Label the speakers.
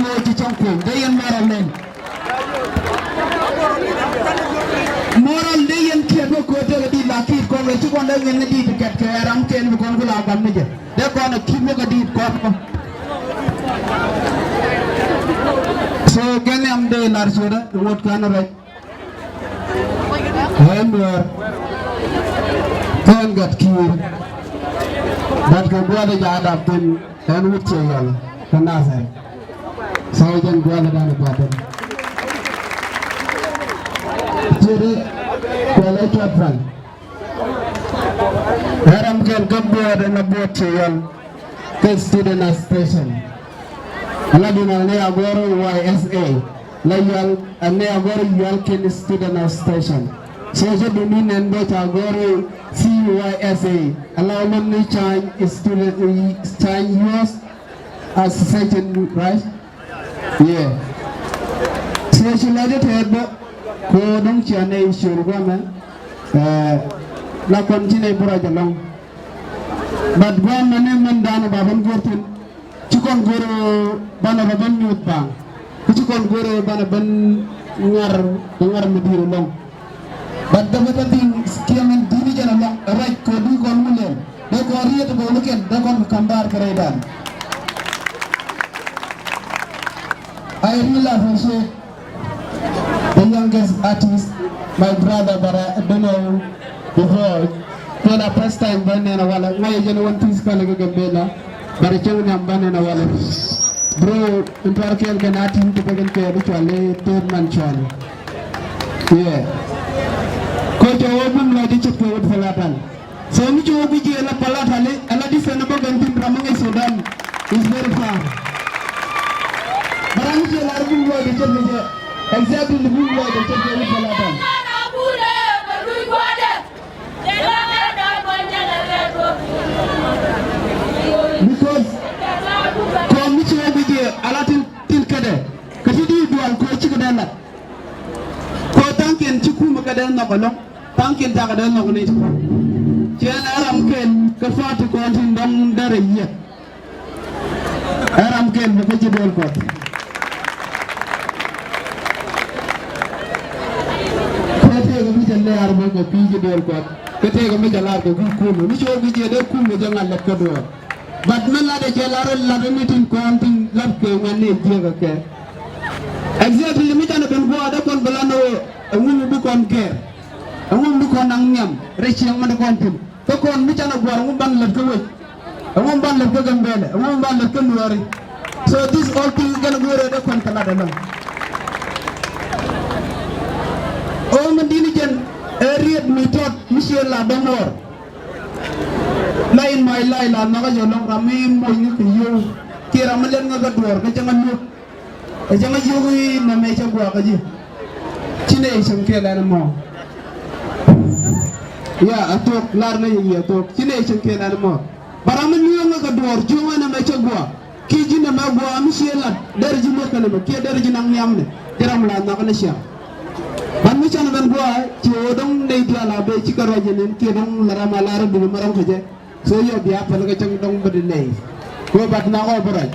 Speaker 1: mo ci chonko day yen moral len moral day yen ke ko to di la ki ko le ci ko la ngeen di ket ke ram ken ko ko la gam je de ko na ki mo ko di ko so gene am de lar soda wot kana rek hamber kon gat ki dat ko boole jaada ten en wucce yalla ko nasar so jen boole dana boole jere ko la tafal haram ken gabbo na botte yalla ke student station ala dina ne agoro YSA la yal ne agoro yal ken student station so je dumi nen do ta agoro CYSA allow me change student change yours as session right yeah so she let it head ko dong chane shuru gama la continue buraja long but gama ne man dana baban gorten cikon goro bana baban nyut bang cikon goro bana ban ngar mediru long but the better thing kiamen dini jana long right ko du kon mulen de ko riyata ko luken de kon kambar kredan I really appreciate the youngest artist my brother but I don't know before for the first time banana wala ngay jeno one piece kala gambela bare cew ñam banana wala bro impar kel ganati to pegen ke do chale ter man chale yeah ko jowo bum la di cekko wad falatan so mi jowo bi je la palatale ala di fena bagan tin ramay Sudan is very far barang je la bum lo di cekko je exactly bum lo di cekko wad falatan because ko mi ci wobi je ala tin kade kati di dual ko ci kade la ko tanken ci kuma kade na ko long tanken ta kade na ko ni ci aram ken ka fatu ko tin dam dare yi aram ken bu ko ci dol ko kete ko mi jalle arbo ko pi ci dol ko kete ko mi jalar ko ko mi ci wobi je de kuma jangal la ko do but men la de jelaro la de mitin ko antin lab ke ngane jega ke exactly mi tan ben bo ada kon balano ngum bu kon ker ngum bu kon nang nyam reci yang man kon tin to kon mi tan go ngum ban la ko we ngum ban la ko gambele ngum ban la ko nuari so this all thing gonna go re de kon tala de lam o man dini jen riet mi tot monsieur la donor lain mai lai la na ga jolong rame mo ni ku yo kira malen nga ga dor ga jangan lu jangan yogi na me cha gwa ga ji cine sam ke la na mo ya atok lar na yi atok cine sam ke la na mo baram ni nga ga dor jonga na me cha gwa ki ji na ma gwa am sie la der ji mo kana mo ke der ji nang nyam ne diram la na kana sia ban mi cha na ben gwa ci odong nei dia la be ci karo je nen ke dong larama lar bi maram ko je so yo biya pal ga jang dong bade lay ko bat na ko boray